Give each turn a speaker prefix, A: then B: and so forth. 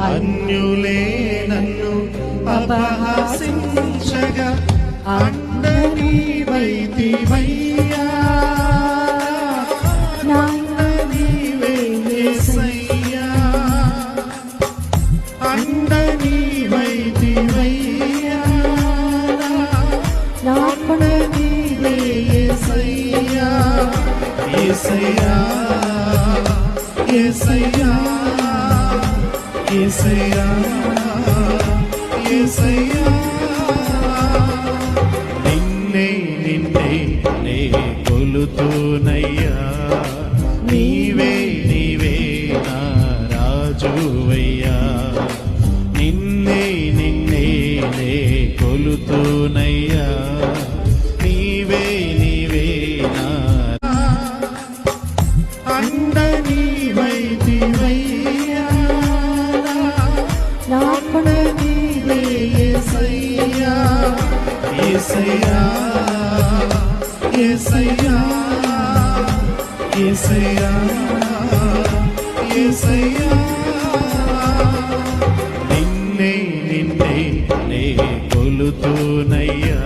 A: అన్యులే నన్ను అపహాసించగా అండ నీవైతివయ్యా, అండ నీవే యేసయ్యా, అండ నీవైతివయ్యా, అండ నీవే యేసయ్యా, యేసయ్యా, యేసయ్యా, యేసయ్యా, యేసయ్యా. నిన్నే నిన్నే నే కొలుతునయ్యా, నీవే నీవే నా రాజువయ్యా. నిన్నే నిన్నే నే కొలుతునయ్యా, నీవే నీవే నా అండ నీవైతివయ్యా, అండ నీవే యేసయ్యా, యేసయ్యా, యేసయ్యా, యేసయ్యా, యేసయ్యా. నిన్నే నిన్నే నే కొలుతునయ్యా.